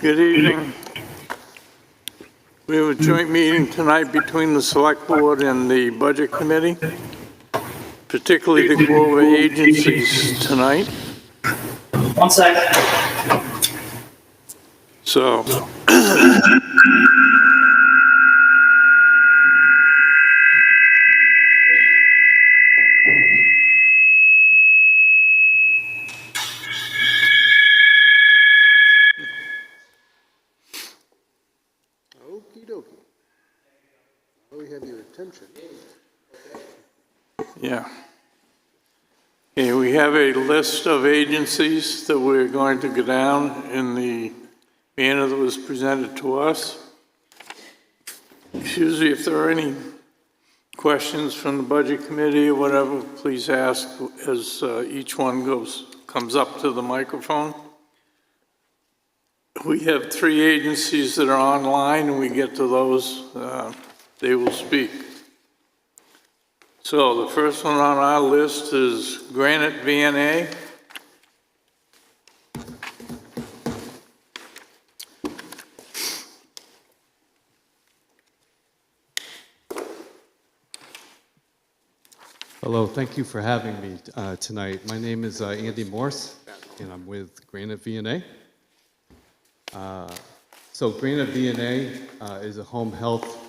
Good evening. We have a joint meeting tonight between the Select Board and the Budget Committee, particularly to go over agencies tonight. 1 second. So, Okey dokey. Now we have your attention. yeah. Okay, we have a list of agencies that we're going to go down in the manner that was presented to us. Excuse me, if there are any questions from the Budget Committee or whatever, please ask as each one comes up to the microphone. We have 3 agencies that are online, and we get to those, they will speak. So the first one on our list is Granite VNA. Hello, thank you for having me tonight. My name is Andy Morse, and I'm with Granite VNA. So Granite VNA is a home health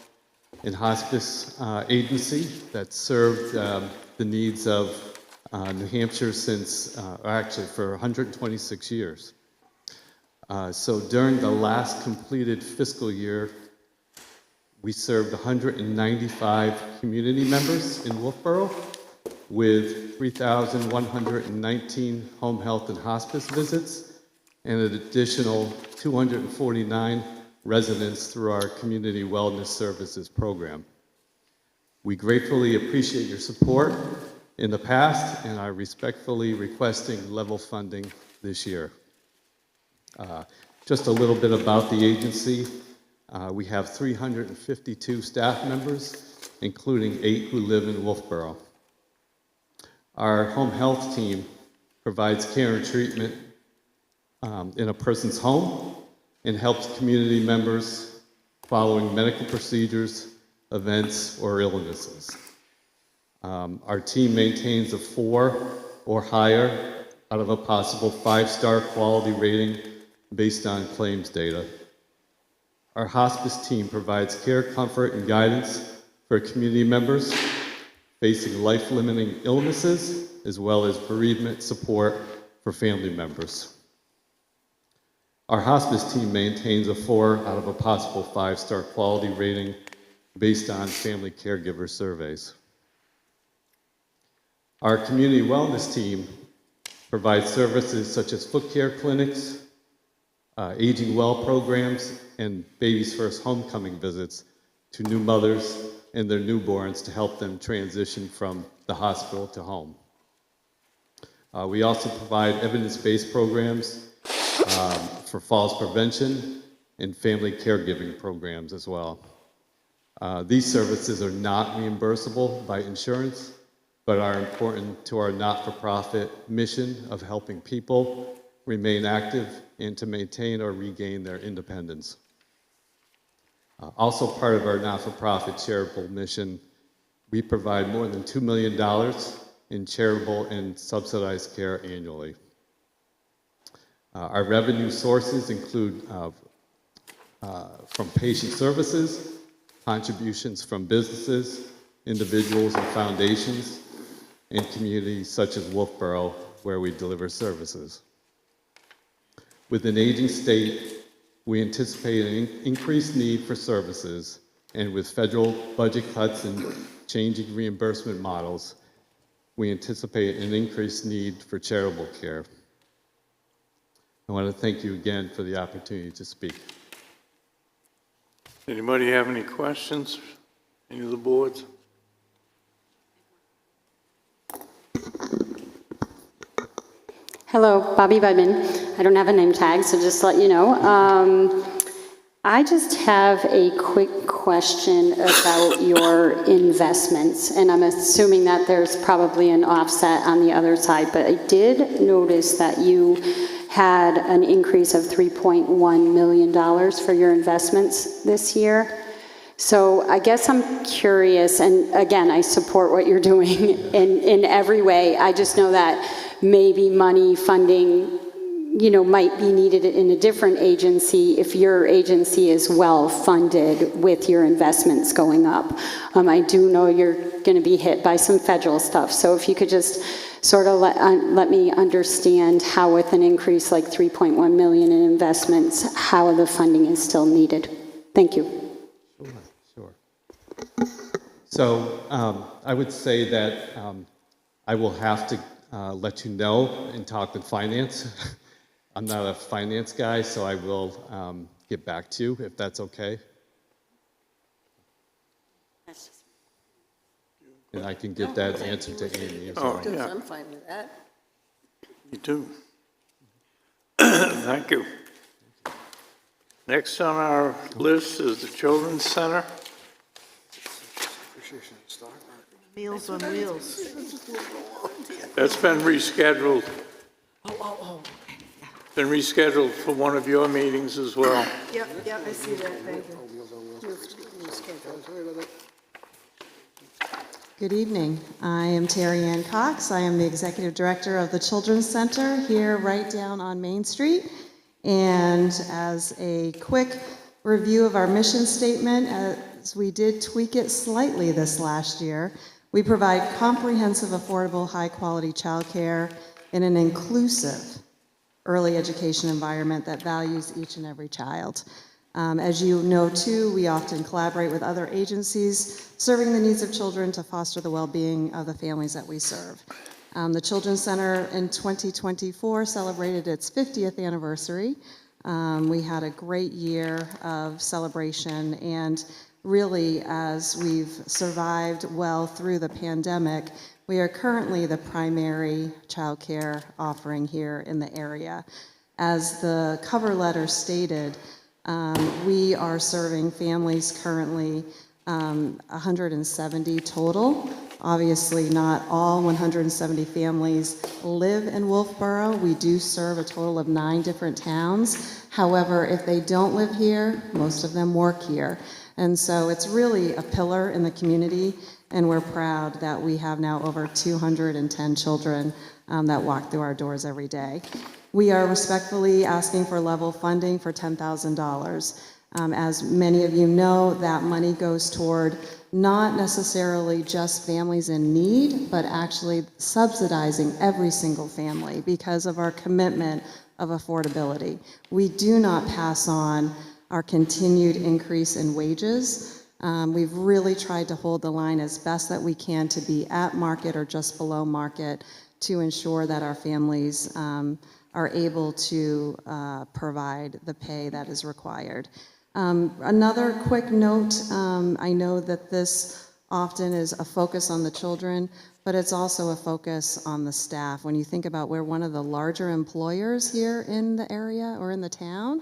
and hospice agency that served the needs of New Hampshire since, actually for 126 years. So during the last completed fiscal year, we served 195 community members in Wolfeboro with 3,119 home health and hospice visits and an additional 249 residents through our Community Wellness Services program. We gratefully appreciate your support in the past and are respectfully requesting level funding this year. Just a little bit about the agency. We have 352 staff members, including 8 who live in Wolfeboro. Our home health team provides care and treatment in a person's home and helps community members following medical procedures, events, or illnesses. Our team maintains a 4 or higher out of a possible 5-star quality rating based on claims data. Our hospice team provides care, comfort, and guidance for community members facing life-limiting illnesses, as well as bereavement support for family members. Our hospice team maintains a 4 out of a possible 5-star quality rating based on family caregiver surveys. Our community wellness team provides services such as foot care clinics, aging well programs, and Baby's First Homecoming visits to new mothers and their newborns to help them transition from the hospital to home. We also provide evidence-based programs for falls prevention and family caregiving programs as well. These services are not reimbursable by insurance, but are important to our not-for-profit mission of helping people remain active and to maintain or regain their independence. Also part of our not-for-profit charitable mission, we provide more than $2 million in charitable and subsidized care annually. Our revenue sources include from patient services, contributions from businesses, individuals and foundations, and communities such as Wolfeboro, where we deliver services. With an aging state, we anticipate an increased need for services, and with federal budget cuts and changing reimbursement models, we anticipate an increased need for charitable care. I want to thank you again for the opportunity to speak. Anybody have any questions? Any of the boards? Hello, Bobby Budman. I don't have a name tag, so just to let you know. I just have a quick question about your investments, and I'm assuming that there's probably an offset on the other side, but I did notice that you had an increase of $3.1 million for your investments this year. So I guess I'm curious, and again, I support what you're doing in every way. I just know that maybe money, funding, might be needed in a different agency if your agency is well funded with your investments going up. I do know you're going to be hit by some federal stuff, so if you could just sort of let me understand how with an increase like 3.1 million in investments, how the funding is still needed. Thank you. Sure. So I would say that I will have to let you know and talk with finance. I'm not a finance guy, so I will get back to you if that's okay. And I can get that answer to Amy as well. Oh, yeah, I'm fine with that. me too. Thank you. Next on our list is the Children's Center. Appreciation of stock market. Meals on Wheels. That's been rescheduled. Oh. Been rescheduled for one of your meetings as well. Yep, I see that, thank you. Sorry about that. Good evening. I am Terry Ann Cox. I am the Executive Director of the Children's Center here right down on Main Street. And as a quick review of our mission statement, as we did tweak it slightly this last year, we provide comprehensive, affordable, high-quality childcare in an inclusive early education environment that values each and every child. As you know, too, we often collaborate with other agencies serving the needs of children to foster the well-being of the families that we serve. The Children's Center in 2024 celebrated its 50th anniversary. We had a great year of celebration, and really, as we've survived well through the pandemic, we are currently the primary childcare offering here in the area. As the cover letter stated, we are serving families currently 170 total. Obviously, not all 170 families live in Wolfeboro. We do serve a total of 9 different towns. However, if they don't live here, most of them work here. And so it's really a pillar in the community, and we're proud that we have now over 210 children that walk through our doors every day. We are respectfully asking for level funding for $10,000. As many of you know, that money goes toward not necessarily just families in need, but actually subsidizing every single family because of our commitment of affordability. We do not pass on our continued increase in wages. We've really tried to hold the line as best that we can to be at market or just below market to ensure that our families are able to provide the pay that is required. Another quick note, I know that this often is a focus on the children, but it's also a focus on the staff. When you think about we're one of the larger employers here in the area or in the town,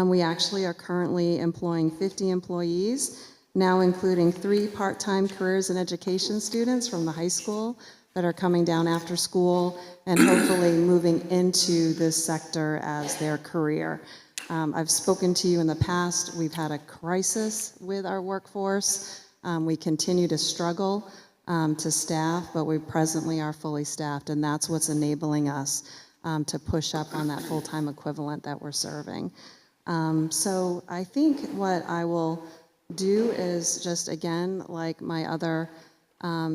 we actually are currently employing 50 employees, now including 3 part-time careers in education students from the high school that are coming down after school and hopefully moving into this sector as their career. I've spoken to you in the past. We've had a crisis with our workforce. We continue to struggle to staff, but we presently are fully staffed, and that's what's enabling us to push up on that full-time equivalent that we're serving. So I think what I will do is just, again, like my other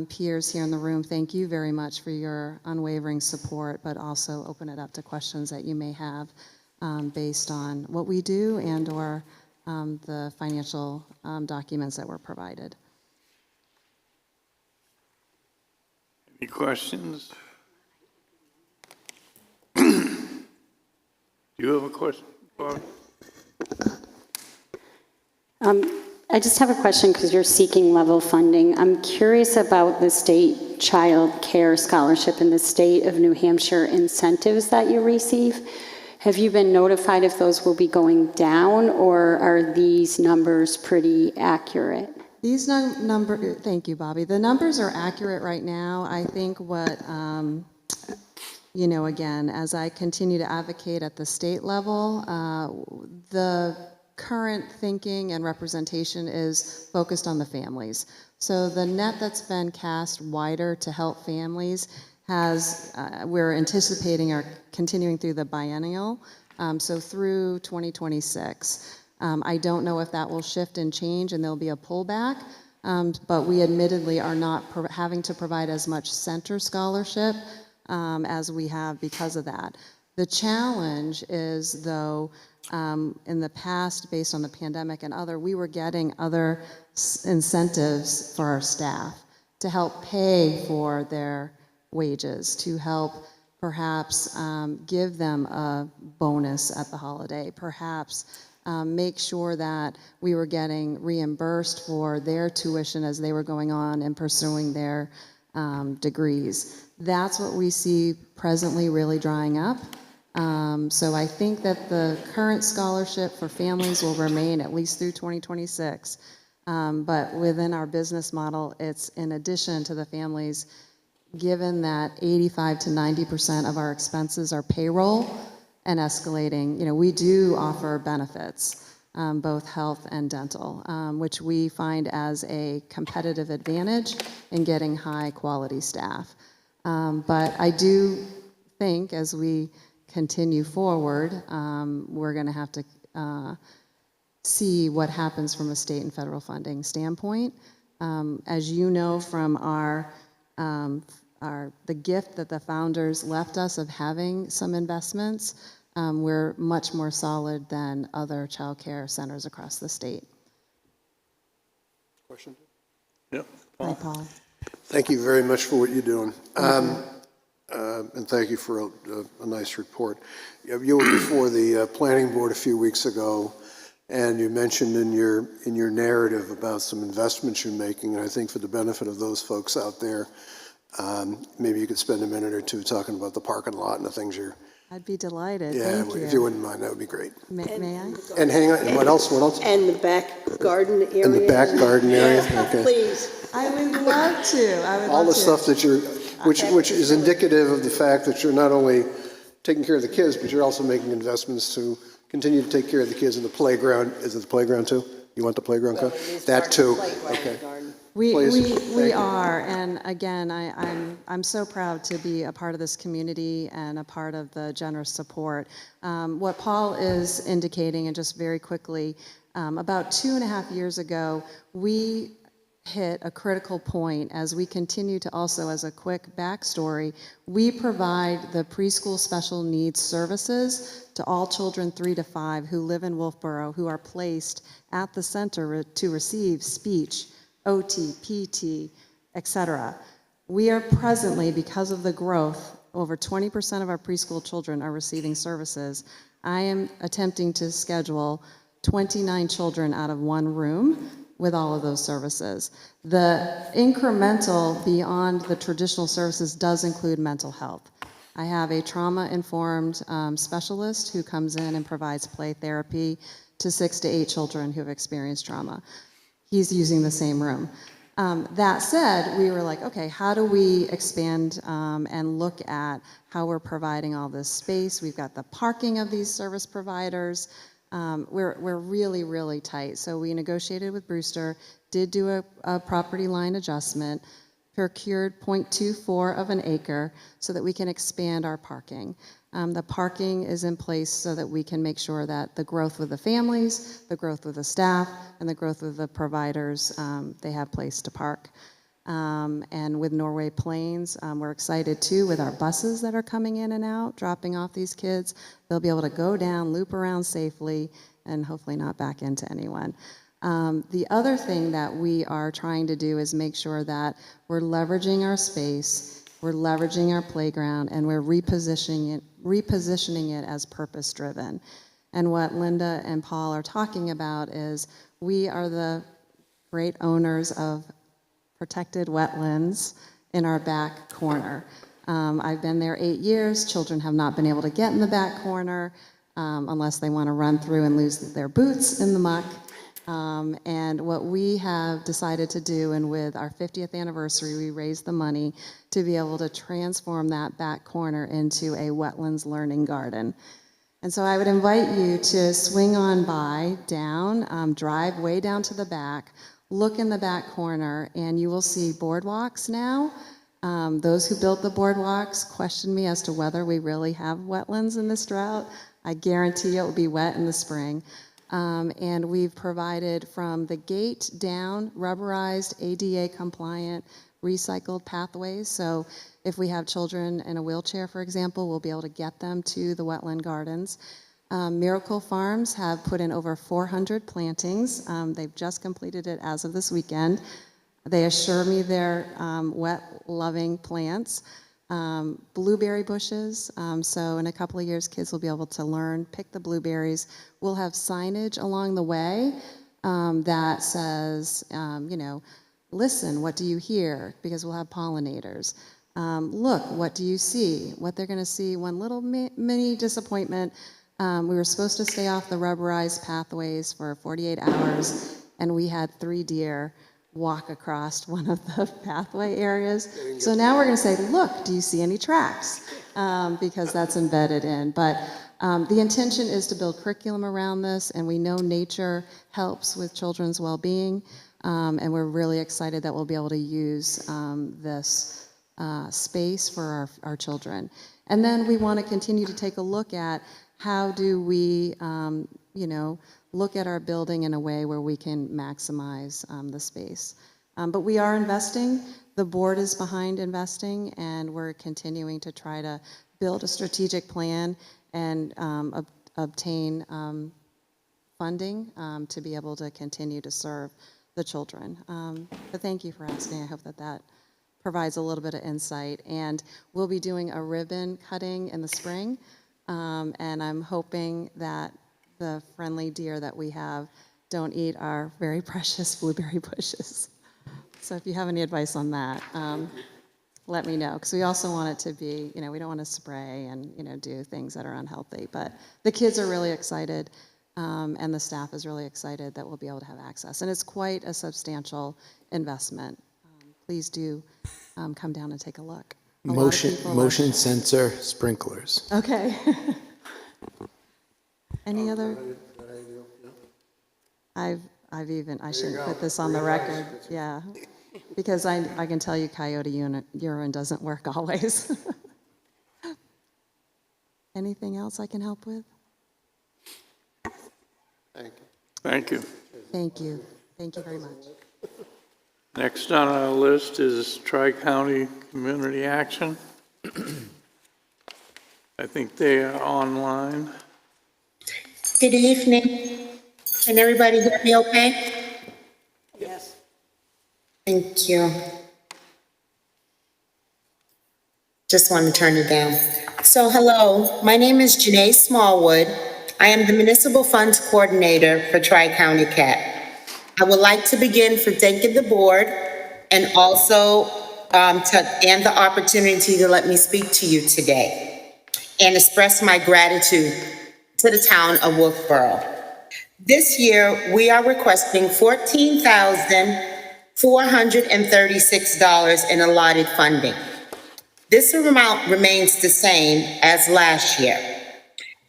peers here in the room, thank you very much for your unwavering support, but also open it up to questions that you may have based on what we do and or the financial documents that were provided. Any questions? Do you have a question, Barb? I just have a question because you're seeking level funding. I'm curious about the state child care scholarship and the state of New Hampshire incentives that you receive. Have you been notified if those will be going down, or are these numbers pretty accurate? These numbers, thank you, Bobby. The numbers are accurate right now. I think what again, as I continue to advocate at the state level, the current thinking and representation is focused on the families. So the net that's been cast wider to help families has, we're anticipating are continuing through the biennial, so through 2026. I don't know if that will shift and change and there'll be a pullback, but we admittedly are not having to provide as much center scholarship as we have because of that. The challenge is, though, in the past, based on the pandemic and we were getting other incentives for our staff to help pay for their wages, to help perhaps give them a bonus at the holiday, perhaps make sure that we were getting reimbursed for their tuition as they were going on and pursuing their degrees. That's what we see presently really drying up. So I think that the current scholarship for families will remain at least through 2026. But within our business model, it's in addition to the families, given that 85 to 90% of our expenses are payroll and escalating, we do offer benefits, both health and dental, which we find as a competitive advantage in getting high quality staff. But I do think as we continue forward, we're going to have to see what happens from a state and federal funding standpoint. As you know from the gift that the founders left us of having some investments, we're much more solid than other child care centers across the state. Question? Yep. Hi, Paul. Thank you very much for what you're doing. And thank you for a nice report. You were before the planning board a few weeks ago, and you mentioned in your narrative about some investments you're making, and I think for the benefit of those folks out there, maybe you could spend a minute or two talking about the parking lot and the things you're... I'd be delighted. Yeah, Thank you. if you wouldn't mind, that would be great. May I? And hang on, and what else? And the back garden area. In the back garden area? Okay. Please. I would love to. All the stuff that you're, which is indicative of the fact that you're not only taking care of the kids, but you're also making investments to continue to take care of the kids in the playground. Is it the playground too? You want the playground cut? That too. Okay. We Please. are, and again, I'm so proud to be a part of this community and a part of the generous support. What Paul is indicating, and just very quickly, about 2.5 years ago, we hit a critical point as we continue to also, as a quick backstory, we provide the preschool special needs services to all children 3 to 5 who live in Wolfeboro, who are placed at the center to receive speech, OT, PT, etc. We are presently, because of the growth, over 20% of our preschool children are receiving services. I am attempting to schedule 29 children out of one room with all of those services. The incremental beyond the traditional services does include mental health. I have a trauma-informed specialist who comes in and provides play therapy to 6 to 8 children who have experienced trauma. He's using the same room. That said, we were like, okay, how do we expand and look at how we're providing all this space? We've got the parking of these service providers. We're really, really tight. So we negotiated with Brewster, did do a property line adjustment, procured 0.24 of an acre so that we can expand our parking. The parking is in place so that we can make sure that the growth with the families, the growth with the staff, and the growth with the providers, they have place to park. And with Norway Plains, we're excited too with our buses that are coming in and out, dropping off these kids. They'll be able to go down, loop around safely, and hopefully not back into anyone. The other thing that we are trying to do is make sure that we're leveraging our space, we're leveraging our playground, and we're repositioning it as purpose-driven. And what Linda and Paul are talking about is we are the great owners of protected wetlands in our back corner. I've been there 8 years. Children have not been able to get in the back corner unless they want to run through and lose their boots in the muck. And what we have decided to do, and with our 50th anniversary, we raised the money to be able to transform that back corner into a wetlands learning garden. And so I would invite you to swing on by, down, drive way down to the back, look in the back corner, and you will see boardwalks now. Those who built the boardwalks questioned me as to whether we really have wetlands in this drought. I guarantee it will be wet in the spring. And we've provided from the gate down rubberized, ADA compliant, recycled pathways. So if we have children in a wheelchair, for example, we'll be able to get them to the wetland gardens. Miracle Farms have put in over 400 plantings. They've just completed it as of this weekend. They assure me they're wet-loving plants. Blueberry bushes, so in a couple of years, kids will be able to learn, pick the blueberries. We'll have signage along the way that says, listen, what do you hear? Because we'll have pollinators. Look, what do you see? What they're going to see, one little mini disappointment. We were supposed to stay off the rubberized pathways for 48 hours, and we had 3 deer walk across one of the pathway areas. So now we're going to say, look, do you see any tracks? Because that's embedded in. But the intention is to build curriculum around this, and we know nature helps with children's well-being, and we're really excited that we'll be able to use this space for our children. And then we want to continue to take a look at how do we, look at our building in a way where we can maximize the space. But we are investing. The board is behind investing, and we're continuing to try to build a strategic plan and obtain funding to be able to continue to serve the children. But thank you for asking. I hope that provides a little bit of insight. And we'll be doing a ribbon cutting in the spring, and I'm hoping that the friendly deer that we have don't eat our very precious blueberry bushes. So if you have any advice on that, let me know. Because we also want it to be, we don't want to spray and, do things that are unhealthy. But the kids are really excited, and the staff is really excited that we'll be able to have access. And it's quite a substantial investment. Please do come down and take a look. Motion sensor sprinklers. Okay. Any other? I shouldn't put this on the record, yeah, because I can tell you coyote urine doesn't work always. Anything else I can help with? Thank you. Thank you. Thank you very much. Next on our list is Tri-County Community Action. I think they are online. Good evening. Can everybody hear me okay? Yes. Thank you. Just want to turn it down. So hello, my name is Janae Smallwood. I am the Municipal Funds Coordinator for Tri-County CAP. I would like to begin for thanking the board and also and the opportunity to let me speak to you today and express my gratitude to the town of Wolfeboro. This year, we are requesting $14,436 in allotted funding. This amount remains the same as last year.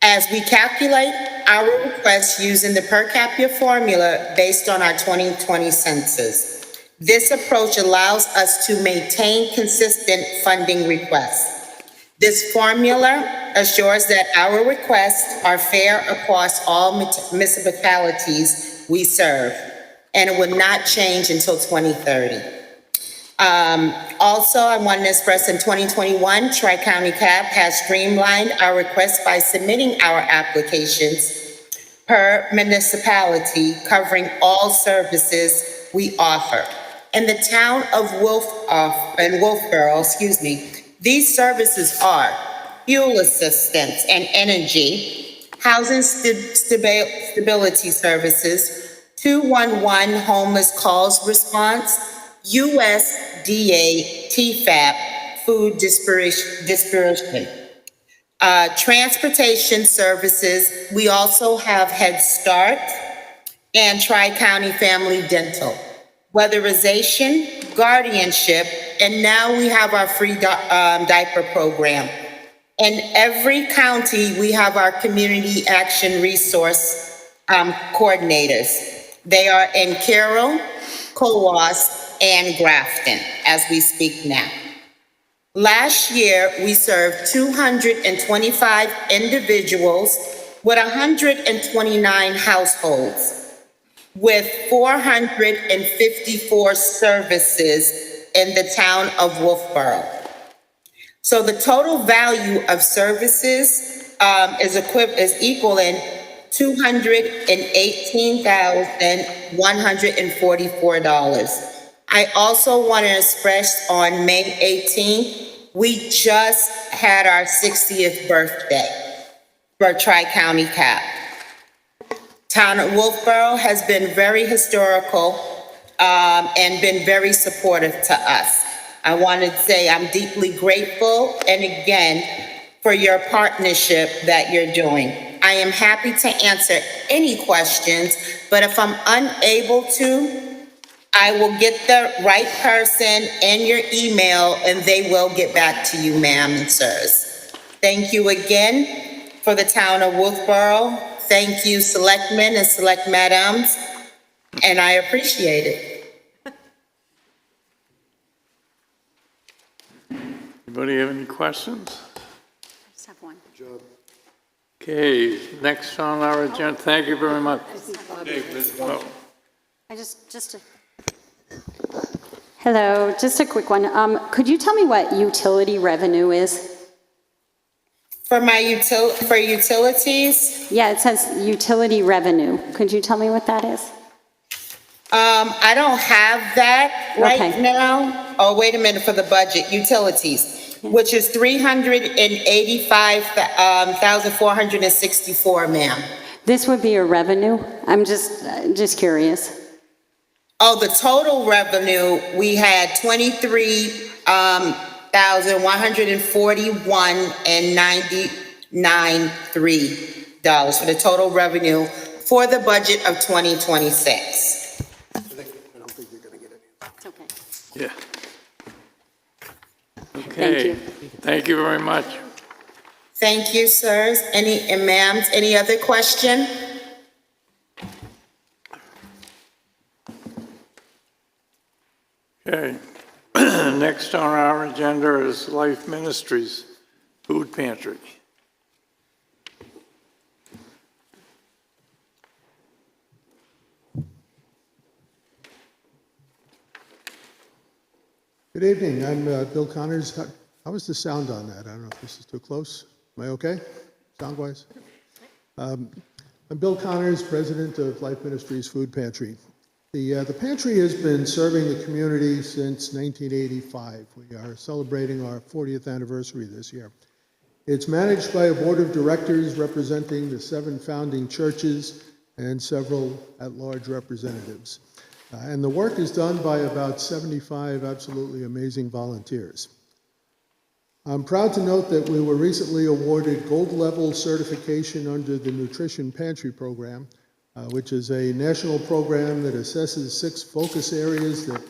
As we calculate our request using the per capita formula based on our 2020 census, this approach allows us to maintain consistent funding requests. This formula assures that our requests are fair across all municipalities we serve, and it will not change until 2030. Also, I want to express in 2021, Tri-County CAP has streamlined our requests by submitting our applications per municipality, covering all services we offer. In the town of Wolfeboro, these services are fuel assistance and energy, housing stability services, 211 homeless calls response, USDA TFAP food dispersion. Transportation services, we also have Head Start, and Tri-County Family Dental, weatherization, guardianship, and now we have our free diaper program. In every county, we have our community action resource coordinators. They are in Carroll, Cowas, and Grafton as we speak now. Last year, we served 225 individuals with 129 households, with 454 services in the town of Wolfeboro. So the total value of services is equaling $218,144. I also want to express on May 18th, we just had our 60th birthday for Tri-County CAP. Town of Wolfeboro has been very historical and been very supportive to us. I want to say I'm deeply grateful, and again, for your partnership that you're doing. I am happy to answer any questions, but if I'm unable to, I will get the right person in your email, and they will get back to you, ma'am and sirs. Thank you again for the town of Wolfeboro. Thank you, selectmen and select madams, and I appreciate it. Anybody have any questions? I just have one. Okay, next on our agenda, thank you very much. Oh, Hello, just a quick one. Could you tell me what utility revenue is? For utilities, Yeah, it says utility revenue. Could you tell me what that is? I don't have that right Okay. now. Oh, wait a minute, for the budget, utilities, which is 385,464, ma'am. This would be a revenue? I'm just curious. Oh, the total revenue, we had 23,141.99 for the total revenue for the budget of 2026. I don't think you're going to get it. It's okay. yeah. Thank Okay, you. thank you very much. Thank you, sirs. And ma'ams, any other question? Okay, next on our agenda is Life Ministries Food Pantry. Good evening, I'm Bill Connors. How is the sound on that? I don't know if this is too close. Am I okay, sound-wise? I'm Bill Connors, president of Life Ministries Food Pantry. The pantry has been serving the community since 1985. We are celebrating our 40th anniversary this year. It's managed by a board of directors representing the 7 founding churches and several at-large representatives. And the work is done by about 75 absolutely amazing volunteers. I'm proud to note that we were recently awarded gold level certification under the Nutrition Pantry Program, which is a national program that assesses 6 focus areas that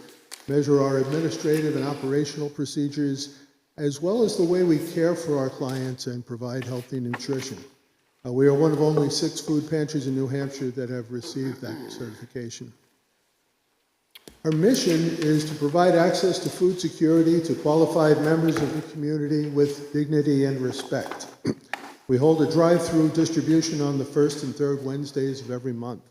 measure our administrative and operational procedures, as well as the way we care for our clients and provide healthy nutrition. We are one of only 6 food pantries in New Hampshire that have received that certification. Our mission is to provide access to food security to qualified members of the community with dignity and respect. We hold a drive-through distribution on the 1st and 3rd Wednesdays of every month.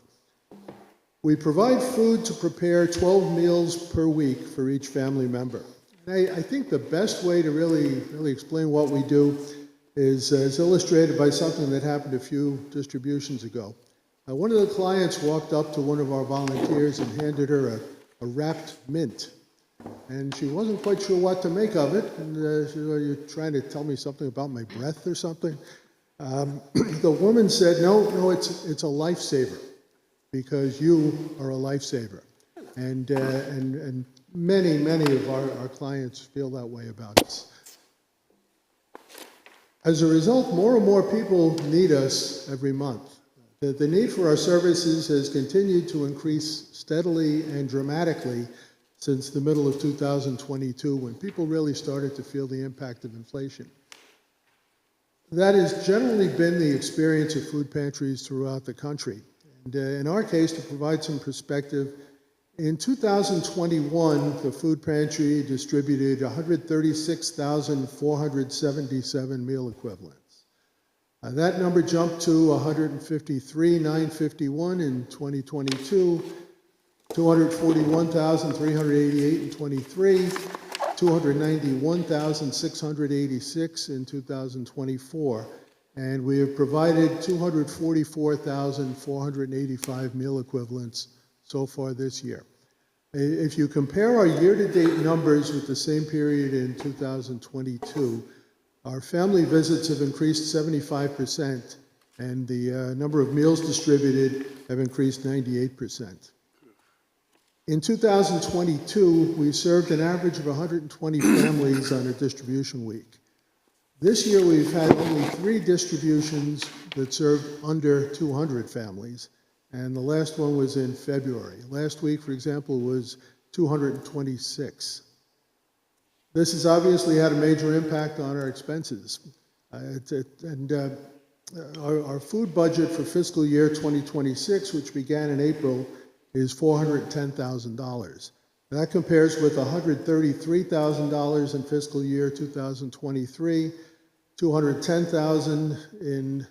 We provide food to prepare 12 meals per week for each family member. I think the best way to really explain what we do is illustrated by something that happened a few distributions ago. One of the clients walked up to one of our volunteers and handed her a wrapped mint. And she wasn't quite sure what to make of it. And she said, "Are you trying to tell me something about my breath or something?" The woman said, no, it's a lifesaver, because you are a lifesaver. And many of our clients feel that way about us. As a result, more and more people need us every month. The need for our services has continued to increase steadily and dramatically since the middle of 2022, when people really started to feel the impact of inflation. That has generally been the experience of food pantries throughout the country. And in our case, to provide some perspective, in 2021, the food pantry distributed 136,477 meal equivalents. That number jumped to 153,951 in 2022, 241,388 in 23, 291,686 in 2024, and we have provided 244,485 meal equivalents so far this year. If you compare our year-to-date numbers with the same period in 2022, our family visits have increased 75%, and the number of meals distributed have increased 98%. In 2022, we served an average of 120 families on a distribution week. This year, we've had only 3 distributions that served under 200 families, and the last one was in February. Last week, for example, was 226. This has obviously had a major impact on our expenses. Our food budget for fiscal year 2026, which began in April, is $410,000. That compares with $133,000 in fiscal year 2023, $210,000 in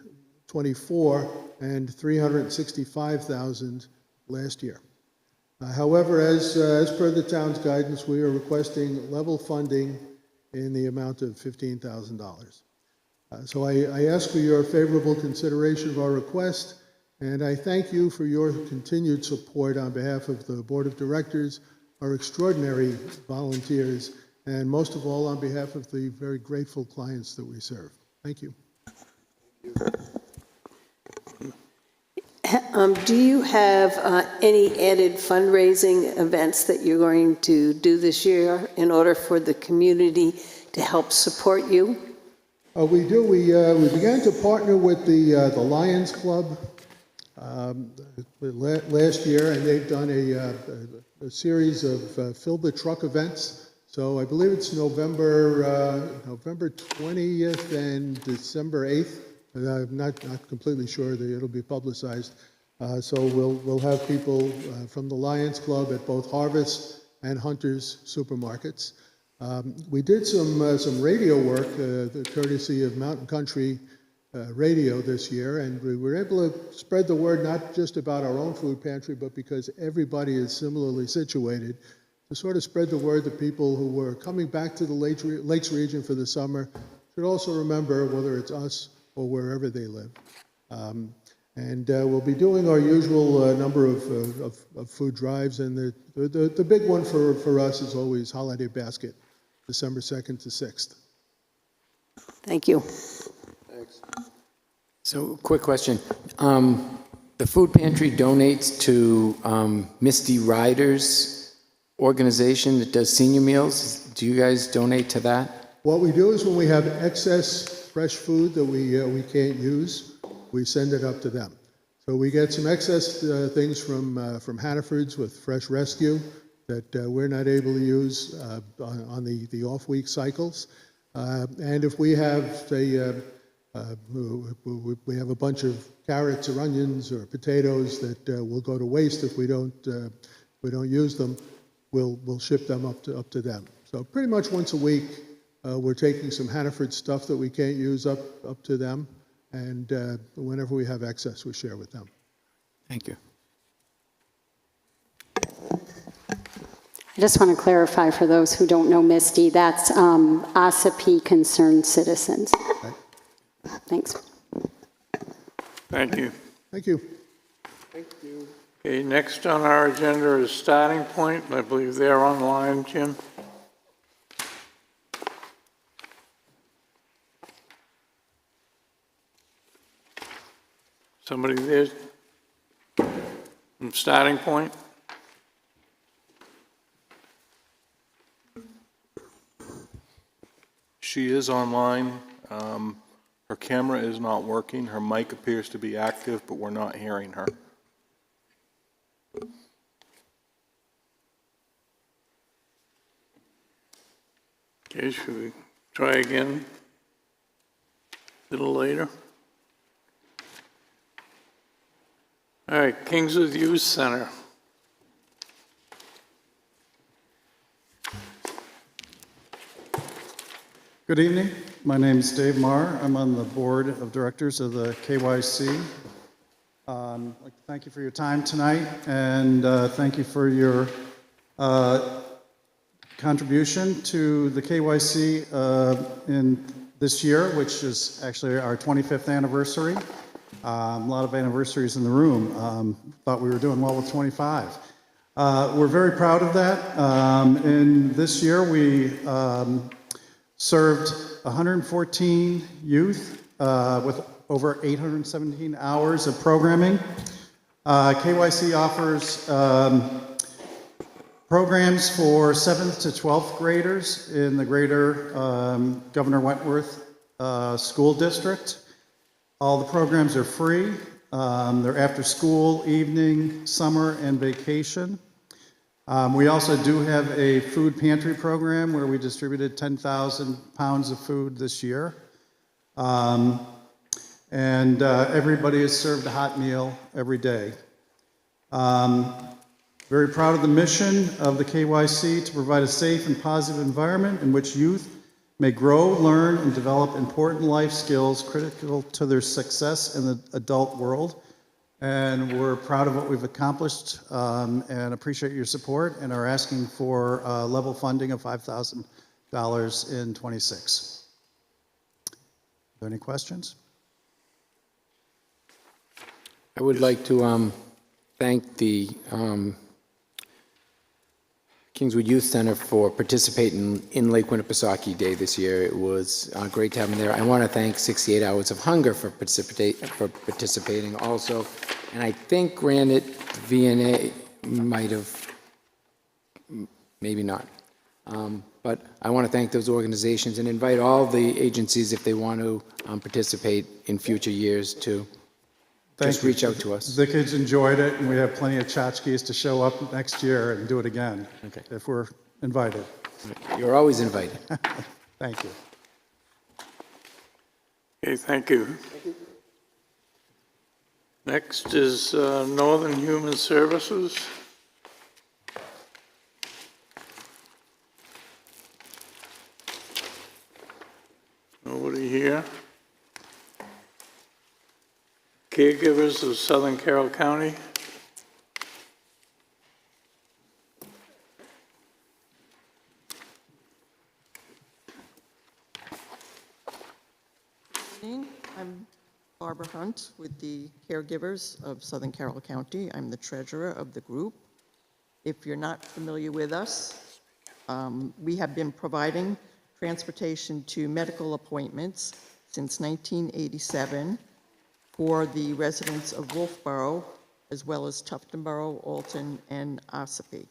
24, and $365,000 last year. However, as per the town's guidance, we are requesting level funding in the amount of $15,000. So I ask for your favorable consideration of our request, and I thank you for your continued support on behalf of the Board of Directors, our extraordinary volunteers, and most of all on behalf of the very grateful clients that we serve. Thank you. Do you have any added fundraising events that you're going to do this year in order for the community to help support you? We do. We began to partner with the Lions Club last year, and they've done a series of Fill the Truck events. So I believe it's November 20th and December 8th. I'm not completely sure that it'll be publicized. So we'll have people from the Lions Club at both Harvest and Hunter's supermarkets. We did some radio work, courtesy of Mountain Country Radio this year, and we were able to spread the word not just about our own food pantry, but because everybody is similarly situated, to sort of spread the word that people who were coming back to the Lakes region for the summer should also remember, whether it's us or wherever they live. And we'll be doing our usual number of food drives, and the big one for us is always Holiday Basket, December 2nd to 6th. Thank you. Thanks. So, quick question. The food pantry donates to Misty Riders organization that does senior meals. Do you guys donate to that? What we do is when we have excess fresh food that we can't use, we send it up to them. So we get some excess things from Hannaford's with Fresh Rescue that we're not able to use on the off-week cycles. And if we have, say, we have a bunch of carrots or onions or potatoes that will go to waste if we don't use them, we'll ship them up to them. So pretty much once a week, we're taking some Hannaford stuff that we can't use up to them, and whenever we have excess, we share with them. Thank you. I just want to clarify for those who don't know Misty, that's Ossipee Concerned Citizens. Right. Thanks. Thank you. Thank you. Thank you. Okay, next on our agenda is Starting Point. I believe they're online, Jim. Somebody there from Starting Point? She is online. Her camera is not working. Her mic appears to be active, but we're not hearing her. Okay, should we try again a little later? All right, Kingswood Youth Center. Good evening. My name is Dave Marr. I'm on the board of directors of the KYC. I'd like to thank you for your time tonight, and thank you for your contribution to the KYC in this year, which is actually our 25th anniversary. A lot of anniversaries in the room. Thought we were doing well with 25. We're very proud of that. In this year, we served 114 youth with over 817 hours of programming. KYC offers programs for 7th to 12th graders in the greater Governor Wentworth School District. All the programs are free. They're after school, evening, summer, and vacation. We also do have a food pantry program where we distributed 10,000 pounds of food this year. Everybody is served a hot meal every day. Very proud of the mission of the KYC to provide a safe and positive environment in which youth may grow, learn, and develop important life skills critical to their success in the adult world. And we're proud of what we've accomplished and appreciate your support and are asking for level funding of $5,000 in '26. Are there any questions? I would like to thank the Kingswood Youth Center for participating in Lake Winnipesaukee Day this year. It was great to have them there. I want to thank 68 Hours of Hunger for participating also. And I think Granite VNA might have, maybe not. But I want to thank those organizations and invite all the agencies, if they want to participate in future years, to just reach out to us. The kids enjoyed it, and we have plenty of tchotchkes to show up next year and do it again, if we're invited. You're always invited. Thank you. Okay, thank you. Next is Northern Human Services. Nobody here. Caregivers of Southern Carroll County. I'm Barbara Hunt with the Caregivers of Southern Carroll County. I'm the treasurer of the group. If you're not familiar with us, we have been providing transportation to medical appointments since 1987 for the residents of Wolfeboro, as well as Tuftonboro, Alton, and Ossipee.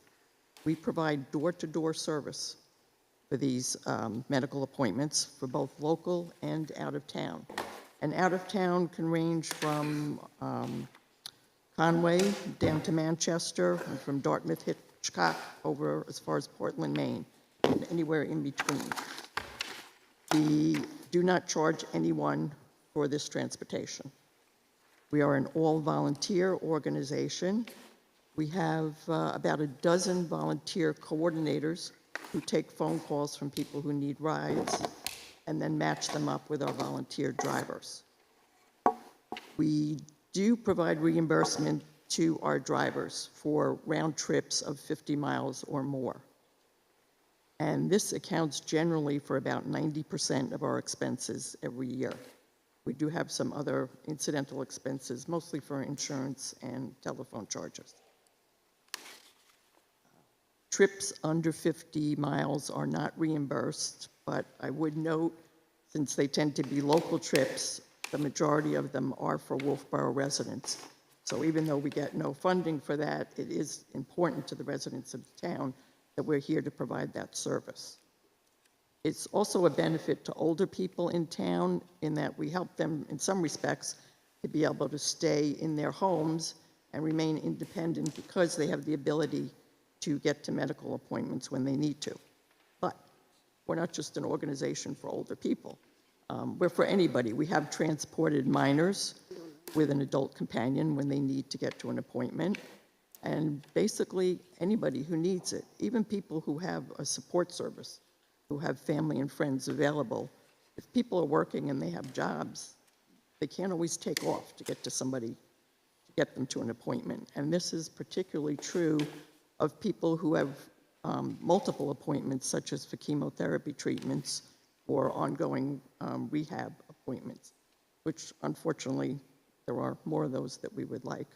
We provide door-to-door service for these medical appointments for both local and out of town. And out of town can range from Conway down to Manchester, and from Dartmouth, Hitchcock, over as far as Portland, Maine, and anywhere in between. We do not charge anyone for this transportation. We are an all-volunteer organization. We have about a dozen volunteer coordinators who take phone calls from people who need rides and then match them up with our volunteer drivers. We do provide reimbursement to our drivers for round trips of 50 miles or more. And this accounts generally for about 90% of our expenses every year. We do have some other incidental expenses, mostly for insurance and telephone charges. Trips under 50 miles are not reimbursed, but I would note, since they tend to be local trips, the majority of them are for Wolfeboro residents. So even though we get no funding for that, it is important to the residents of the town that we're here to provide that service. It's also a benefit to older people in town in that we help them, in some respects, to be able to stay in their homes and remain independent because they have the ability to get to medical appointments when they need to. But we're not just an organization for older people. We're for anybody. We have transported minors with an adult companion when they need to get to an appointment. And basically, anybody who needs it, even people who have a support service, who have family and friends available. If people are working and they have jobs, they can't always take off to get to somebody, to get them to an appointment. And this is particularly true of people who have multiple appointments, such as for chemotherapy treatments or ongoing rehab appointments, which unfortunately, there are more of those that we would like.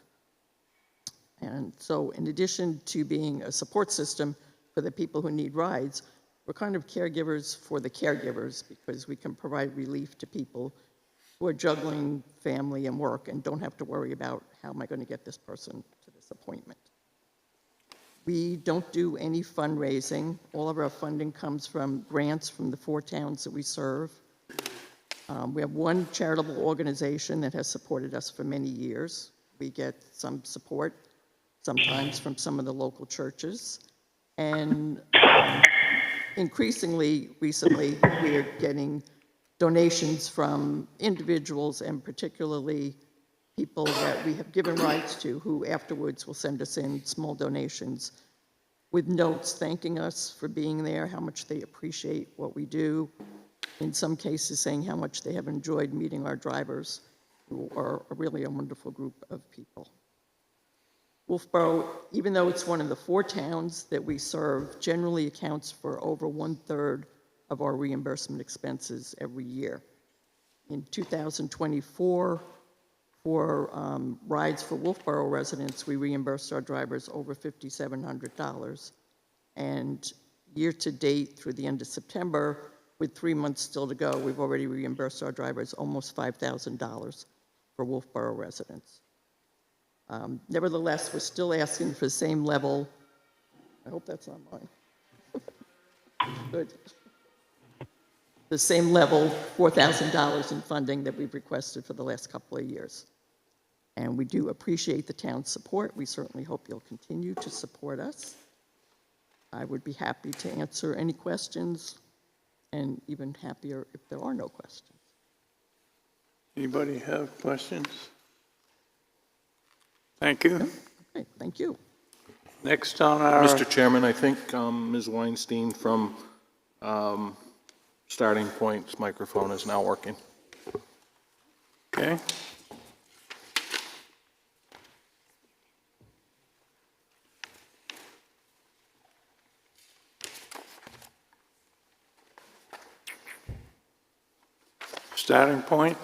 And so in addition to being a support system for the people who need rides, we're kind of caregivers for the caregivers because we can provide relief to people who are juggling family and work and don't have to worry about how am I going to get this person to this appointment. We don't do any fundraising. All of our funding comes from grants from the 4 towns that we serve. We have one charitable organization that has supported us for many years. We get some support, sometimes from some of the local churches. And increasingly, recently, we are getting donations from individuals and particularly people that we have given rides to who afterwards will send us in small donations with notes thanking us for being there, how much they appreciate what we do, in some cases saying how much they have enjoyed meeting our drivers, who are really a wonderful group of people. Wolfeboro, even though it's one of the 4 towns that we serve, generally accounts for over 1/3 of our reimbursement expenses every year. In 2024, for rides for Wolfeboro residents, we reimbursed our drivers over $5,700. And year to date, through the end of September, with 3 months still to go, we've already reimbursed our drivers almost $5,000 for Wolfeboro residents. Nevertheless, we're still asking for the same level. I hope that's not mine. Good. The same level, $4,000 in funding that we've requested for the last couple of years. And we do appreciate the town's support. We certainly hope you'll continue to support us. I would be happy to answer any questions, and even happier if there are no questions. Anybody have questions? Thank you. Okay, thank you. Next on our... Mr. Chairman, I think Ms. Weinstein from Starting Point's microphone is now working. Okay. Starting Point.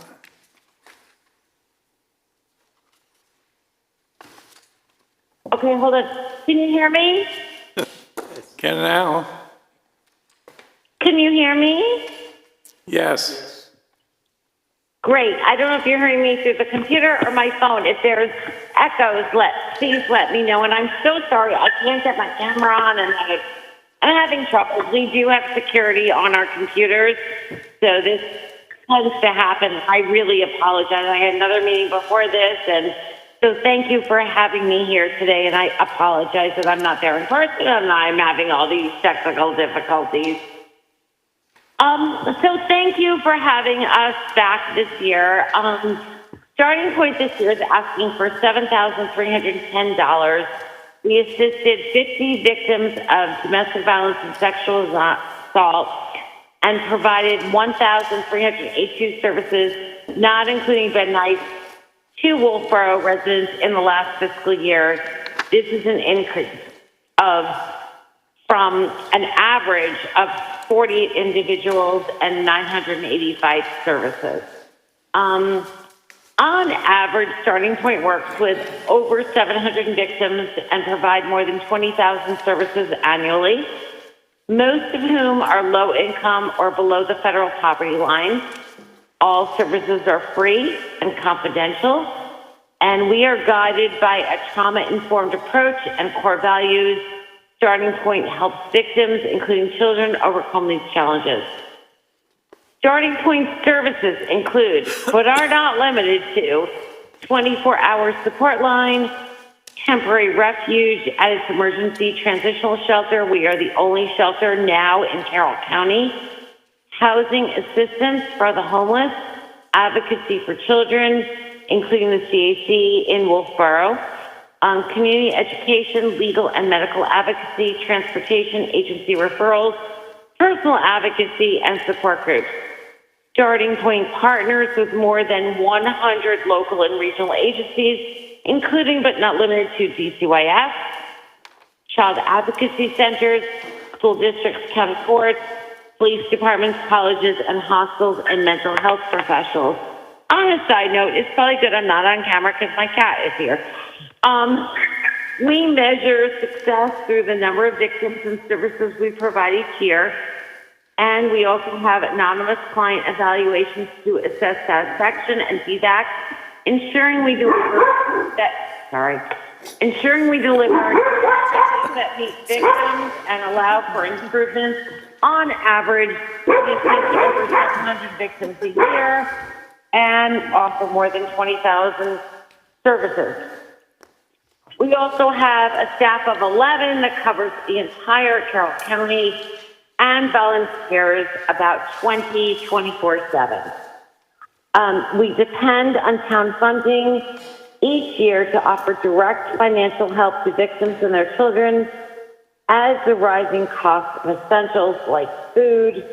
Okay, hold on. Can you hear me? Can now? Can you hear me? Yes. Great. I don't know if you're hearing me through the computer or my phone. If there's echoes, please let me know. And I'm so sorry. I can't get my camera on, and I'm having trouble. We do have security on our computers, so this tends to happen. I really apologize. I had another meeting before this, and so thank you for having me here today, and I apologize that I'm not there in person and I'm having all these technical difficulties. So thank you for having us back this year. Starting Point this year is asking for $7,310. We assisted 50 victims of domestic violence and sexual assault and provided 1,382 services, not including bed nights, to Wolfeboro residents in the last fiscal year. This is an increase from an average of 48 individuals and 985 services. On average, Starting Point works with over 700 victims and provide more than 20,000 services annually, most of whom are low income or below the federal poverty line. All services are free and confidential, and we are guided by a trauma-informed approach and core values Starting Point helps victims, including children, overcome these challenges. Starting Point services include, but are not limited to, 24-hour support line, temporary refuge at its emergency transitional shelter. We are the only shelter now in Carroll County. Housing assistance for the homeless, advocacy for children, including the CAC in Wolfeboro, community education, legal and medical advocacy, transportation, agency referrals, personal advocacy, and support groups. Starting Point partners with more than 100 local and regional agencies, including but not limited to DCYF, child advocacy centers, school districts, county courts, police departments, colleges, and hospitals, and mental health professionals. On a side note, it's probably good I'm not on camera because my cat is here. We measure success through the number of victims and services we provide each year, and we also have anonymous client evaluations to assess satisfaction and feedback, ensuring we deliver that meet victims and allow for improvements. On average, we assist over 700 victims a year and offer more than 20,000 services. We also have a staff of 11 that covers the entire Carroll County and volunteers about 24/7. We depend on town funding each year to offer direct financial help to victims and their children as the rising cost of essentials like food,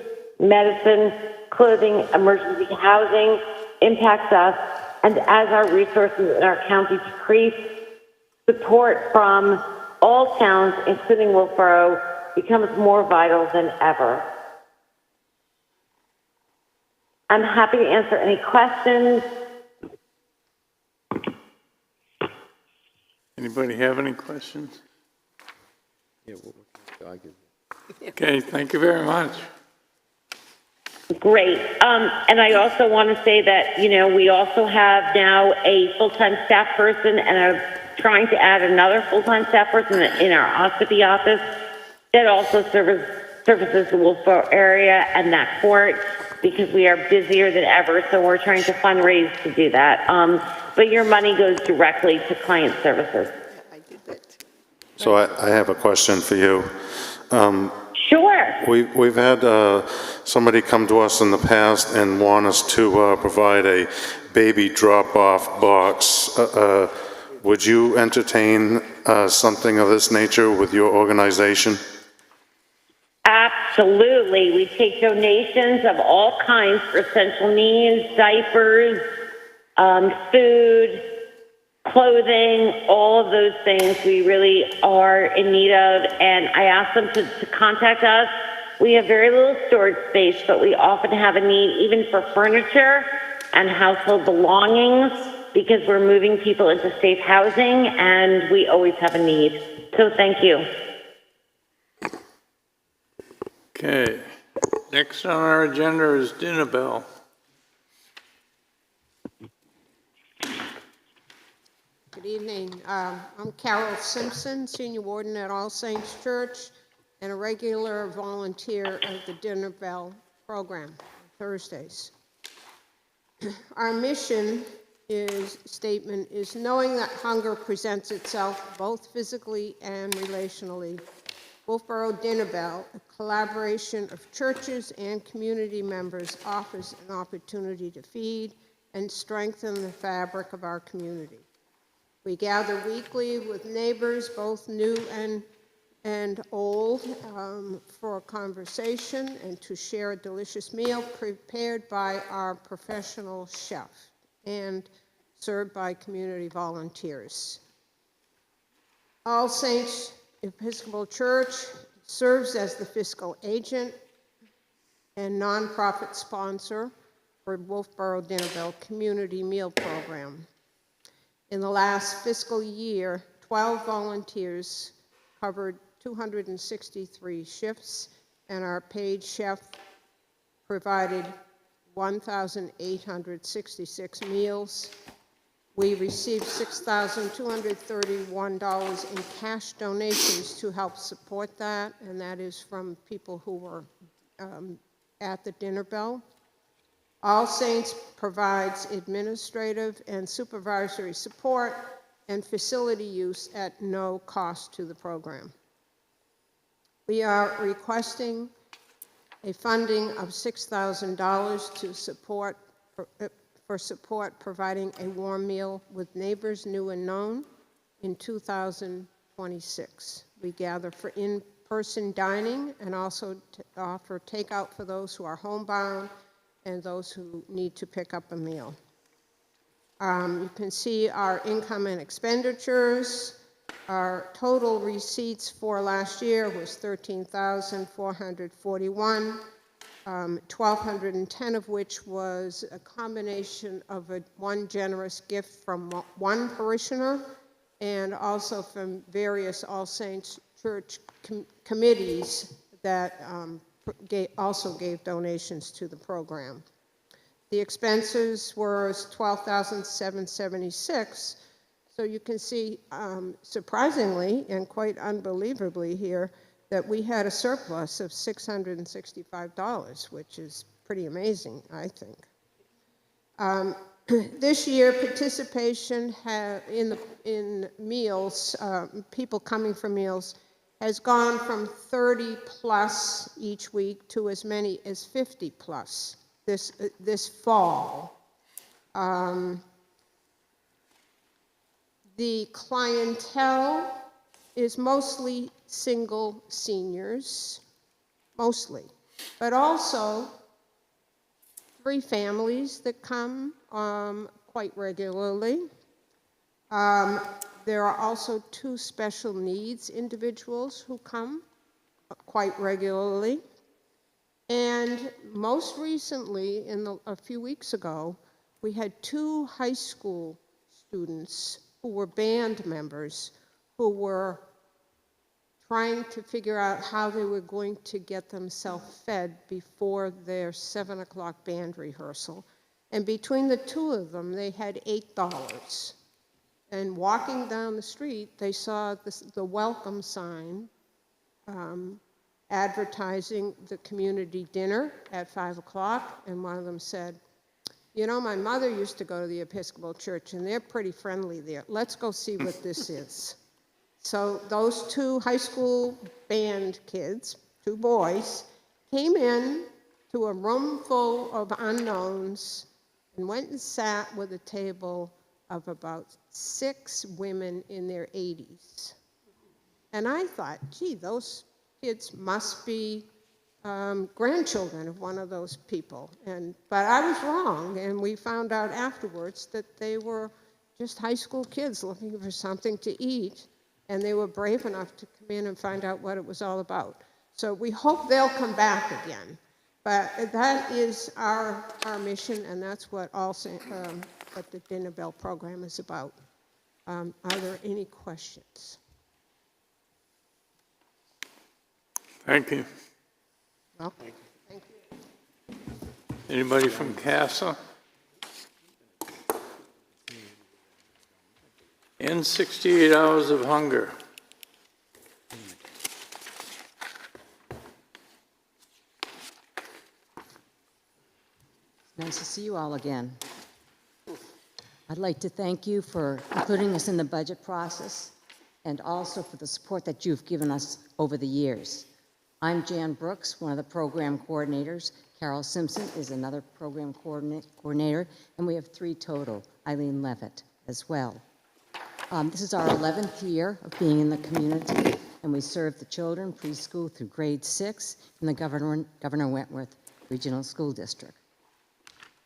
medicine, clothing, emergency housing impacts us, and as our resources in our county decrease, support from all towns, including Wolfeboro, becomes more vital than ever. I'm happy to answer any questions. Anybody have any questions? Okay, thank you very much. Great. And I also want to say that, we also have now a full-time staff person and are trying to add another full-time staff person in our Ossipee office that also services the Wolfeboro area and that court, because we are busier than ever, so we're trying to fundraise to do that. But your money goes directly to client services. So I have a question for you. Sure. We've had somebody come to us in the past and want us to provide a baby drop-off box. Would you entertain something of this nature with your organization? Absolutely. We take donations of all kinds for essential needs, diapers, food, clothing, all of those things we really are in need of. And I asked them to contact us. We have very little storage space, but we often have a need even for furniture and household belongings because we're moving people into safe housing and we always have a need. So thank you. Okay, next on our agenda is dinner bell. Good evening. I'm Carol Simpson, Senior Warden at All Saints Church and a regular volunteer of the Dinner Bell program on Thursdays. Our mission statement is knowing that hunger presents itself both physically and relationally. Wolfeboro Dinner Bell, a collaboration of churches and community members, offers an opportunity to feed and strengthen the fabric of our community. We gather weekly with neighbors, both new and old, for a conversation and to share a delicious meal prepared by our professional chef and served by community volunteers. All Saints Episcopal Church serves as the fiscal agent and nonprofit sponsor for Wolfeboro Dinner Bell Community Meal Program. In the last fiscal year, 12 volunteers covered 263 shifts, and our paid chef provided 1,866 meals, We received $6,231 in cash donations to help support that, and that is from people who were at the dinner bell. All Saints provides administrative and supervisory support and facility use at no cost to the program. We are requesting a funding of $6,000 to support providing a warm meal with neighbors new and known in 2026. We gather for in-person dining and also to offer takeout for those who are homebound and those who need to pick up a meal. You can see our income and expenditures. Our total receipts for last year was $13,441. 1,210 of which was a combination of one generous gift from one parishioner and also from various All Saints Church committees that also gave donations to the program. The expenses were $12,776. So you can see, surprisingly and quite unbelievably here, that we had a surplus of $665, which is pretty amazing, I think. This year, participation in meals, people coming for meals, has gone from 30 plus each week to as many as 50 plus this fall. The clientele is mostly single seniors, mostly, but also 3 families that come quite regularly. There are also 2 special needs individuals who come quite regularly. And most recently, a few weeks ago, we had 2 high school students who were band members who were trying to figure out how they were going to get themselves fed before their 7 o'clock band rehearsal. And between the 2 of them, they had $8. And walking down the street, they saw the welcome sign advertising the community dinner at 5 o'clock. And one of them said, you know, my mother used to go to the Episcopal Church, and they're pretty friendly there. Let's go see what this is. So those 2 high school band kids, 2 boys, came in to a room full of unknowns and went and sat with a table of about 6 women in their 80s. And I thought, gee, those kids must be grandchildren of one of those people. But I was wrong, and we found out afterwards that they were just high school kids looking for something to eat, and they were brave enough to come in and find out what it was all about. So we hope they'll come back again. But that is our mission, and that's what what the Dinner Bell program is about. Are there any questions? Thank you. Well, thank you. Anybody from CASA? In 68 hours of hunger. Nice to see you all again. I'd like to thank you for including us in the budget process and also for the support that you've given us over the years. I'm Jan Brooks, one of the program coordinators. Carol Simpson is another program coordinator, and we have 3 total, Eileen Levitt as well. This is our 11th year of being in the community, and we serve the children preschool through grade 6 in the Governor Wentworth Regional School District.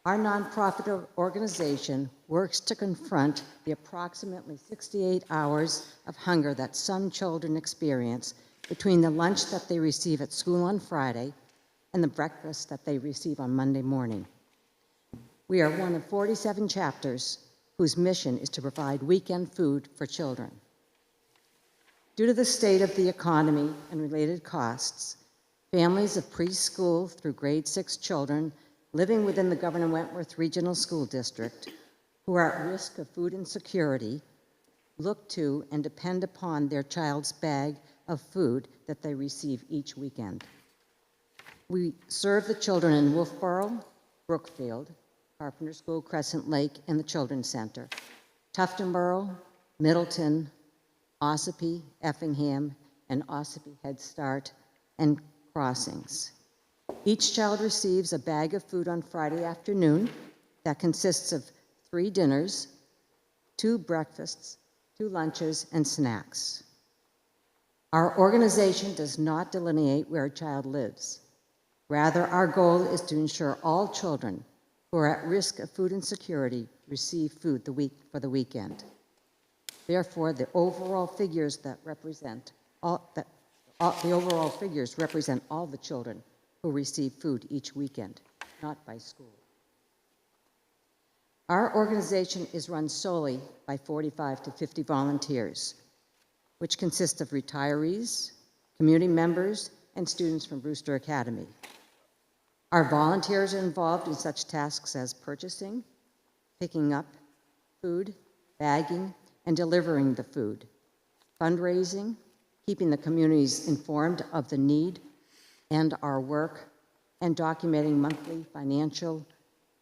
Our nonprofit organization works to confront the approximately 68 hours of hunger that some children experience between the lunch that they receive at school on Friday and the breakfast that they receive on Monday morning. We are one of 47 chapters whose mission is to provide weekend food for children. Due to the state of the economy and related costs, families of preschool through grade 6 children living within the Governor Wentworth Regional School District who are at risk of food insecurity look to and depend upon their child's bag of food that they receive each weekend. We serve the children in Wolfeboro, Brookfield, Carpenter School, Crescent Lake, and the Children's Center, Tuftonboro, Middleton, Ossipee, Effingham, and Ossipee Head Start and Crossings. Each child receives a bag of food on Friday afternoon that consists of 3 dinners, 2 breakfasts, 2 lunches, and snacks. Our organization does not delineate where a child lives. Rather, our goal is to ensure all children who are at risk of food insecurity receive food for the weekend. Therefore, the overall figures represent all the children who receive food each weekend, not by school. Our organization is run solely by 45 to 50 volunteers, which consist of retirees, community members, and students from Brewster Academy. Our volunteers are involved in such tasks as purchasing, picking up food, bagging, and delivering the food, fundraising, keeping the communities informed of the need and our work, and documenting monthly financial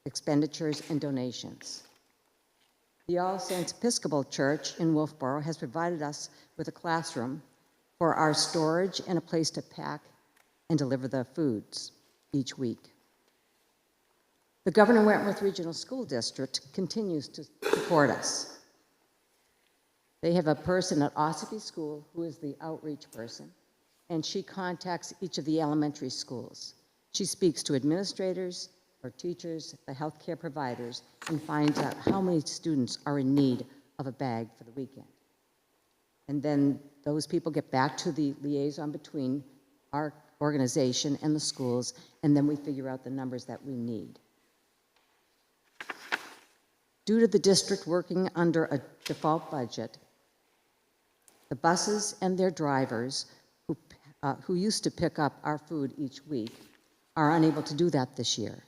expenditures and donations. The All Saints Episcopal Church in Wolfeboro has provided us with a classroom for our storage and a place to pack and deliver the foods each week. The Governor Wentworth Regional School District continues to support us. They have a person at Ossipee School who is the outreach person, and she contacts each of the elementary schools. She speaks to administrators or teachers, the healthcare providers, and finds out how many students are in need of a bag for the weekend. And then those people get back to the liaison between our organization and the schools, and then we figure out the numbers that we need. Due to the district working under a default budget, the buses and their drivers who used to pick up our food each week are unable to do that this year.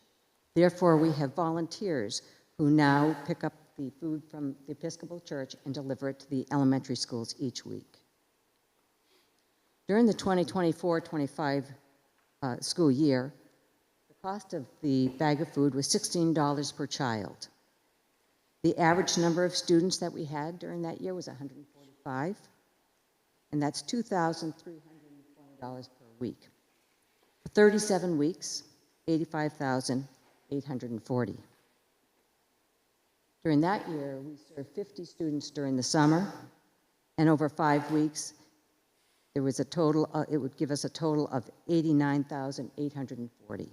Therefore, we have volunteers who now pick up the food from the Episcopal Church and deliver it to the elementary schools each week. During the 2024-25 school year, the cost of the bag of food was $16 per child. The average number of students that we had during that year was 145, and that's $2,320 per week. For 37 weeks, $85,840. During that year, we served 50 students during the summer, and over 5 weeks, there was a total, it would give us a total of $89,840.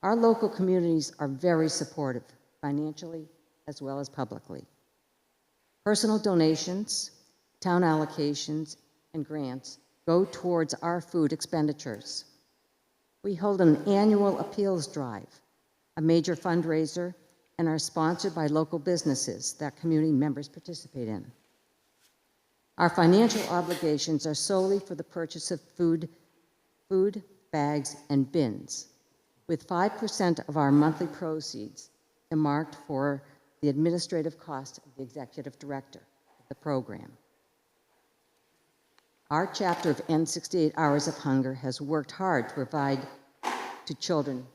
Our local communities are very supportive, financially as well as publicly. Personal donations, town allocations, and grants go towards our food expenditures. We hold an annual appeals drive, a major fundraiser, and are sponsored by local businesses that community members participate in. Our financial obligations are solely for the purchase of food, bags, and bins, with 5% of our monthly proceeds earmarked for the administrative cost of the executive director of the program. Our chapter of End 68 Hours of Hunger has worked hard to provide to children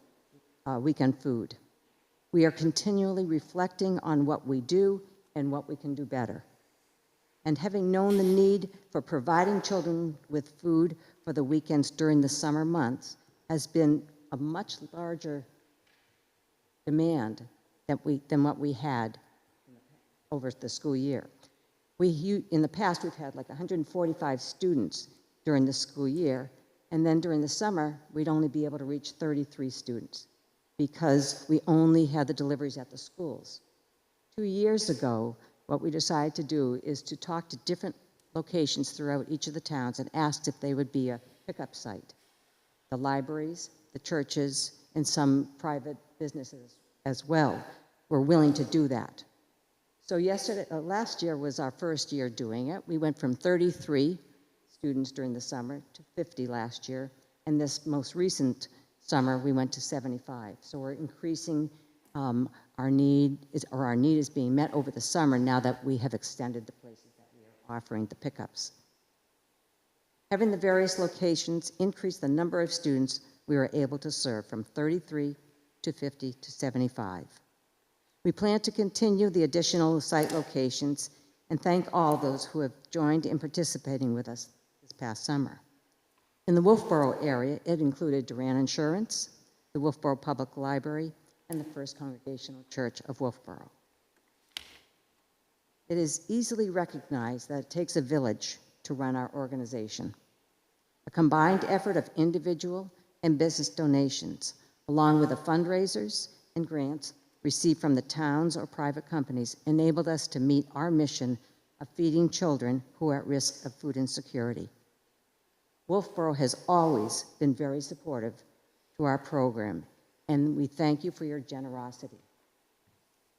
weekend food. We are continually reflecting on what we do and what we can do better. And having known the need for providing children with food for the weekends during the summer months has been a much larger demand than what we had over the school year. In the past, we've had like 145 students during the school year, and then during the summer, we'd only be able to reach 33 students because we only had the deliveries at the schools. 2 years ago, what we decided to do is to talk to different locations throughout each of the towns and asked if they would be a pickup site. The libraries, the churches, and some private businesses as well were willing to do that. So last year was our first year doing it. We went from 33 students during the summer to 50 last year, and this most recent summer we went to 75. So we're increasing our need is being met over the summer now that we have extended the places that we are offering the pickups. Having the various locations increased the number of students we were able to serve from 33 to 50 to 75. We plan to continue the additional site locations and thank all those who have joined in participating with us this past summer. In the Wolfeboro area, it included Duran Insurance, the Wolfeboro Public Library, and the First Congregational Church of Wolfeboro. It is easily recognized that it takes a village to run our organization. A combined effort of individual and business donations, along with the fundraisers and grants received from the towns or private companies, enabled us to meet our mission of feeding children who are at risk of food insecurity. Wolfeboro has always been very supportive to our program, and we thank you for your generosity.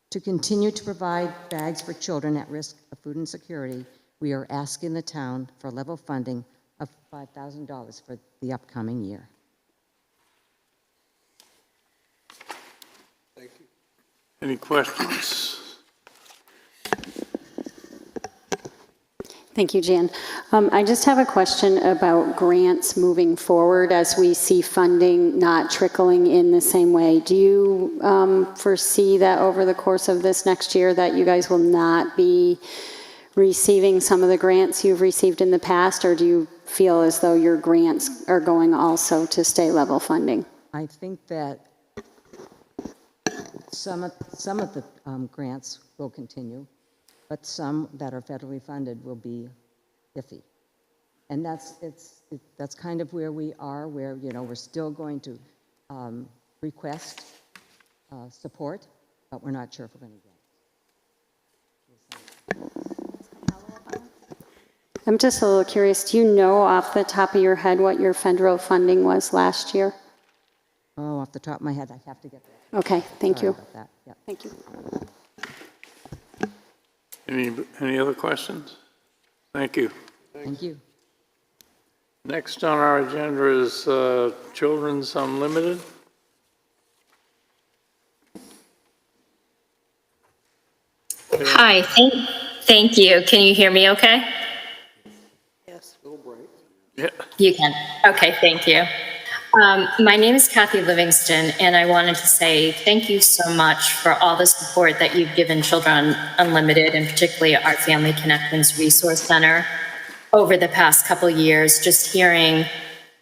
To continue to provide bags for children at risk of food insecurity, we are asking the town for level funding of $5,000 for the upcoming year. Thank you. Any questions? Thank you, Jan. I just have a question about grants moving forward as we see funding not trickling in the same way. Do you foresee that over the course of this next year that you guys will not be receiving some of the grants you've received in the past, or do you feel as though your grants are going also to stay level funding? I think that some of the grants will continue, but some that are federally funded will be iffy. And that's kind of where we are, where, you know, we're still going to request support, but we're not sure if we're going to get it. I'm just a little curious. Do you know off the top of your head what your federal funding was last year? Oh, off the top of my head, I have to get that. Okay, thank Sorry you. about that. Yep. Thank you. Any other questions? Thank you. Thank you. Next on our agenda is Children's Unlimited. Hi, thank you. Can you hear me okay? Yes. Yeah. You can. Okay, thank you. My name is Kathy Livingston, and I wanted to say thank you so much for all the support that you've given Children Unlimited, and particularly our Family Connections Resource Center over the past couple years. Just hearing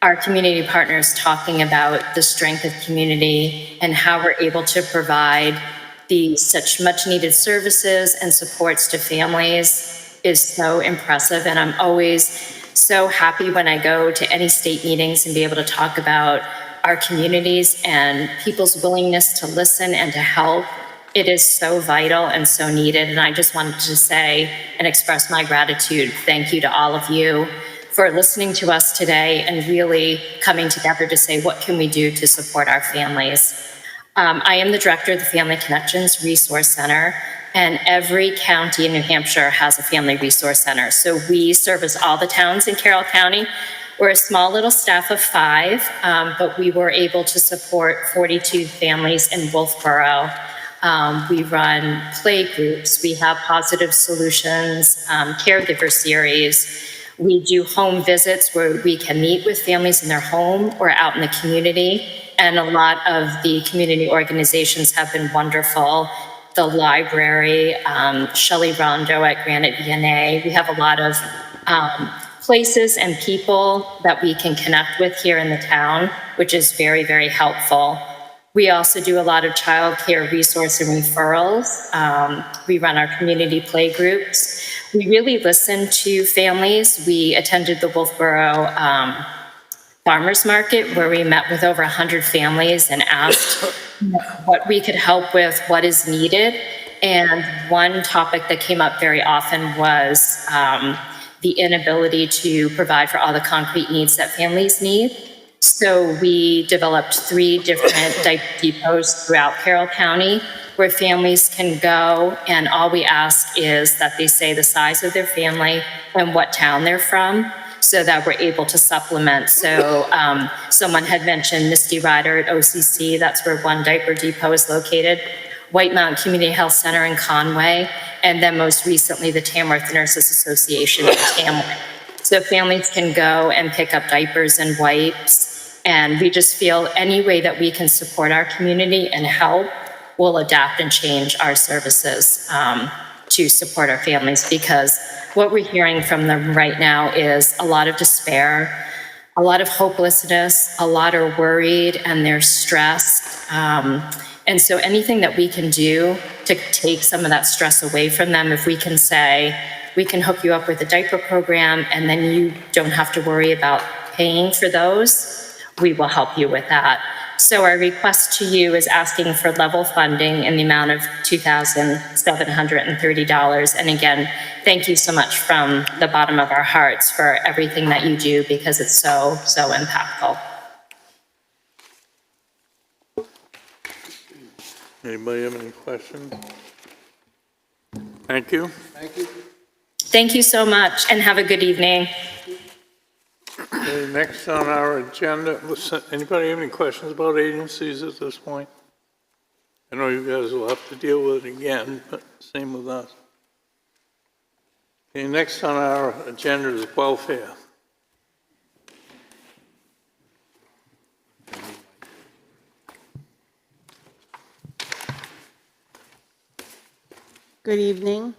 our community partners talking about the strength of community and how we're able to provide these such much needed services and supports to families is so impressive. And I'm always so happy when I go to any state meetings and be able to talk about our communities and people's willingness to listen and to help. It is so vital and so needed. And I just wanted to say and express my gratitude. Thank you to all of you for listening to us today and really coming together to say, what can we do to support our families? I am the director of the Family Connections Resource Center, and every county in New Hampshire has a family resource center. So we service all the towns in Carroll County. We're a small little staff of 5, but we were able to support 42 families in Wolfeboro. We run play groups. We have positive solutions, caregiver series. We do home visits where we can meet with families in their home or out in the community. And a lot of the community organizations have been wonderful. The library, Shelley Rondo at Granite VNA. We have a lot of places and people that we can connect with here in the town, which is very, very helpful. We also do a lot of childcare resource and referrals. We run our community play groups. We really listen to families. We attended the Wolfeboro Farmers Market, where we met with over 100 families and asked what we could help with, what is needed. And one topic that came up very often was the inability to provide for all the concrete needs that families need. So we developed 3 different depots throughout Carroll County where families can go, and all we ask is that they say the size of their family and what town they're from, so that we're able to supplement. So someone had mentioned Misty Rider at OCC. That's where one diaper depot is located. White Mountain Community Health Center in Conway, and then most recently the Tamworth Nurses Association in Tamworth. So families can go and pick up diapers and wipes, and we just feel any way that we can support our community and help, we'll adapt and change our services to support our families, because what we're hearing from them right now is a lot of despair, a lot of hopelessness, a lot are worried and they're stressed. And so anything that we can do to take some of that stress away from them, if we can say, we can hook you up with a diaper program and then you don't have to worry about paying for those, we will help you with that. So our request to you is asking for level funding in the amount of $2,730. And again, thank you so much from the bottom of our hearts for everything that you do, because it's so, so impactful. Anybody have any questions? Thank you. Thank you. Thank you so much, and have a good evening. Okay, next on our agenda, anybody have any questions about agencies at this point? I know you guys will have to deal with it again, but same with us. Okay, next on our agenda is welfare. Good evening.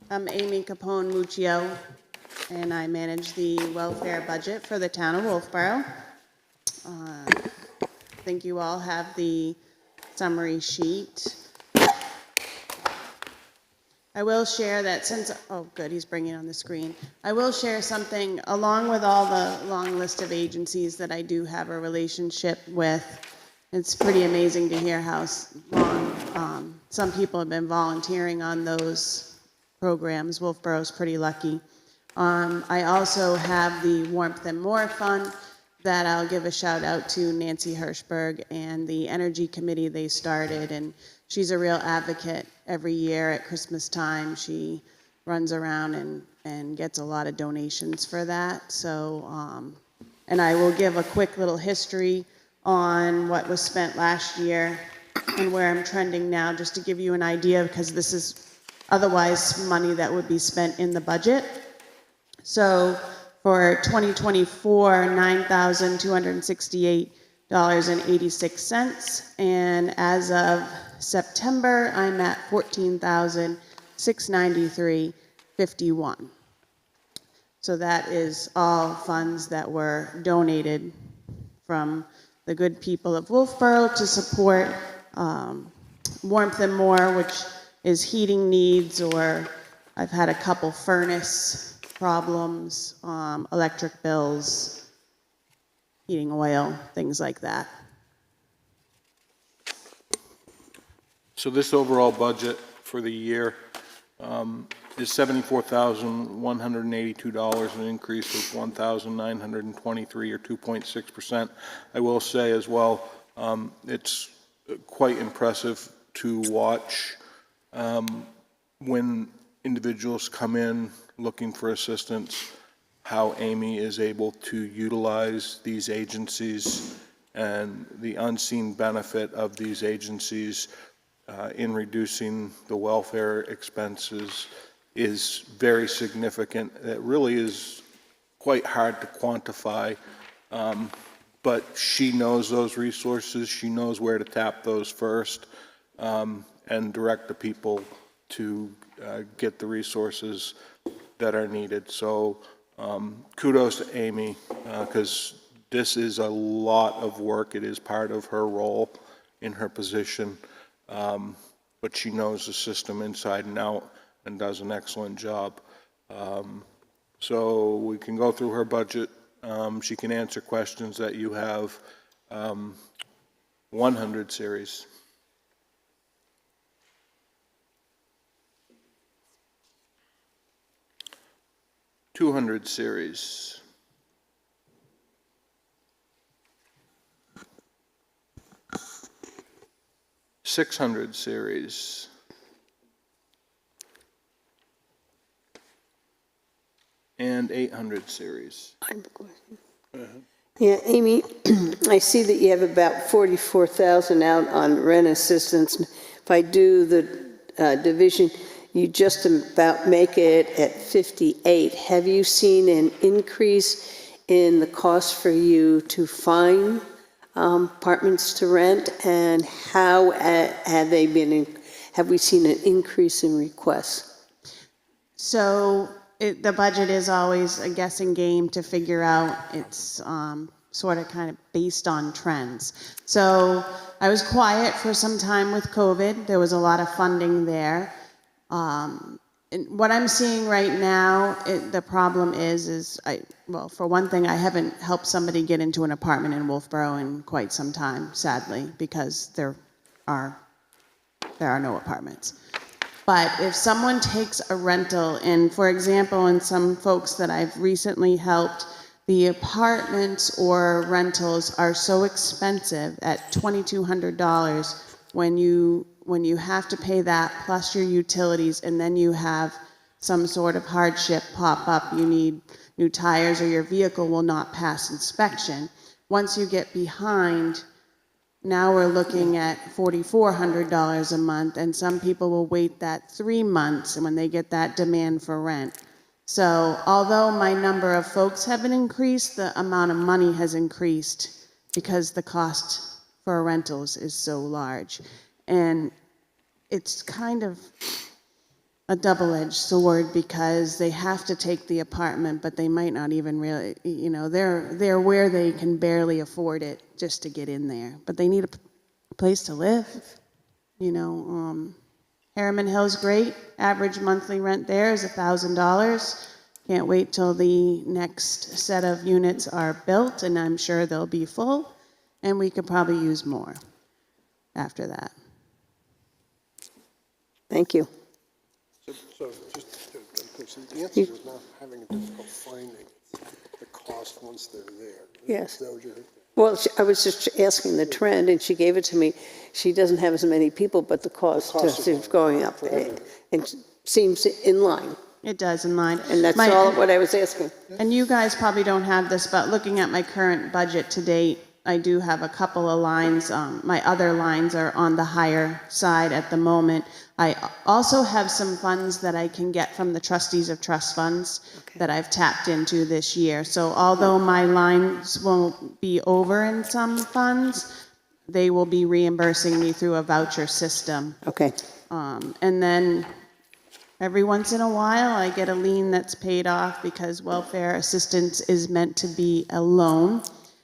I'm Amy Capone Muccio, and I manage the welfare budget for the town of Wolfeboro. I think you all have the summary sheet. I will share that since, oh good, he's bringing it on the screen. I will share something along with all the long list of agencies that I do have a relationship with. It's pretty amazing to hear how long some people have been volunteering on those programs. Wolfeboro's pretty lucky. I also have the Warmth and More Fund that I'll give a shout out to Nancy Hirschberg and the Energy Committee they started, and she's a real advocate. Every year at Christmas time, she runs around and gets a lot of donations for that. So, and I will give a quick little history on what was spent last year and where I'm trending now, just to give you an idea, because this is otherwise money that would be spent in the budget. So for 2024, $9,268.86, and as of September, I'm at $14,693.51. So that is all funds that were donated from the good people of Wolfeboro to support Warmth and More, which is heating needs, or I've had a couple furnace problems, electric bills, heating oil, things like that. So this overall budget for the year is $74,182, an increase of $1,923 or 2.6%. I will say as well, it's quite impressive to watch when individuals come in looking for assistance, how Amy is able to utilize these agencies and the unseen benefit of these agencies in reducing the welfare expenses is very significant. It really is quite hard to quantify, but she knows those resources. She knows where to tap those first and direct the people to get the resources that are needed. So kudos to Amy, because this is a lot of work. It is part of her role in her position, but she knows the system inside and out and does an excellent job. So we can go through her budget. She can answer questions that you have. 100 series. $200 series. $600 series. And 800 series. I have a question. Yeah, Amy, I see that you have about 44,000 out on rent assistance. If I do the division, you just about make it at 58. Have you seen an increase in the cost for you to find apartments to rent, and how have they been? Have we seen an increase in requests? So the budget is always a guessing game to figure out. It's sort of kind of based on trends. So I was quiet for some time with COVID. There was a lot of funding there. And what I'm seeing right now, the problem is well, for one thing, I haven't helped somebody get into an apartment in Wolfeboro in quite some time, sadly, because there are no apartments. But if someone takes a rental, and for example, in some folks that I've recently helped, the apartments or rentals are so expensive at $2,200 when you have to pay that plus your utilities, and then you have some sort of hardship pop up, you need new tires or your vehicle will not pass inspection. Once you get behind, now we're looking at $4,400 a month, and some people will wait that 3 months and when they get that demand for rent. So although my number of folks haven't increased, the amount of money has increased because the cost for rentals is so large. And it's kind of a double-edged sword because they have to take the apartment, but they might not even really, they're where they can barely afford it just to get in there. But they need a place to live. Harriman Hill's great. Average monthly rent there is $1,000. Can't wait till the next set of units are built, and I'm sure they'll be full, and we could probably use more after that. Thank you. So just the answer is not having a difficult finding the cost once they're there. Yes. Is that what you're? Well, I was just asking the trend, and she gave it to me. She doesn't have as many people, but the cost is going up. It seems in line. It does in line. And that's all what I was asking. And you guys probably don't have this, but looking at my current budget to date, I do have a couple of lines. My other lines are on the higher side at the moment. I also have some funds that I can get from the trustees of trust funds that I've tapped into this year. So although my lines won't be over in some funds, they will be reimbursing me through a voucher system. Okay. And then every once in a while, I get a lien that's paid off because welfare assistance is meant to be a loan.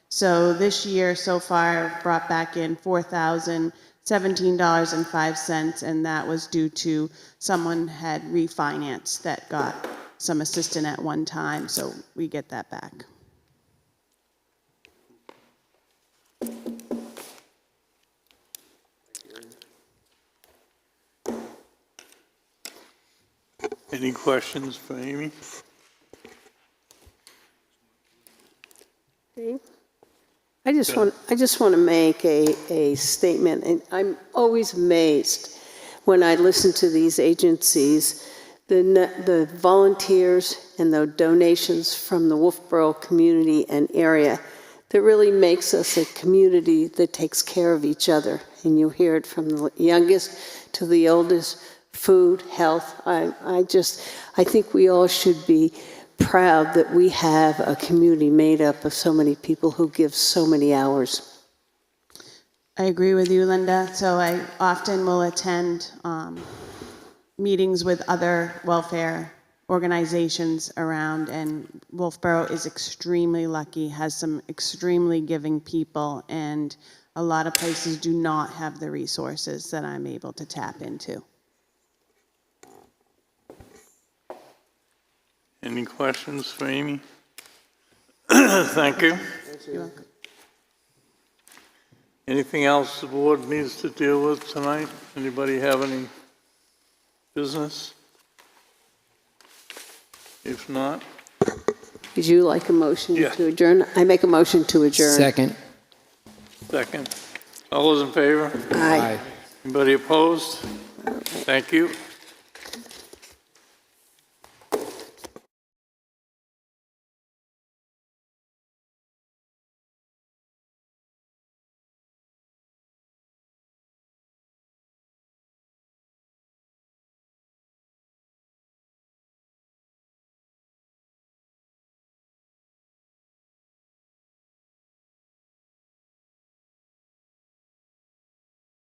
So this year, so far, I've brought back in $4,017.05, and that was due to someone had refinanced that got some assistance at one time, so we get that back. Any questions for Amy? Okay. I just want to make a statement, and I'm always amazed when I listen to these agencies, the volunteers and the donations from the Wolfeboro community and area that really makes us a community that takes care of each other. And you hear it from the youngest to the oldest, food, health. I think we all should be proud that we have a community made up of so many people who give so many hours. I agree with you, Linda. So I often will attend meetings with other welfare organizations around, and Wolfeboro is extremely lucky, has some extremely giving people, and a lot of places do not have the resources that I'm able to tap into. Any questions for Amy? Thank you. You're welcome. Anything else the board needs to deal with tonight? Anybody have any business? If not? Would you like a motion to adjourn? I make a motion to adjourn. Second. Second. All those in favor? Aye. Anybody opposed? Thank you.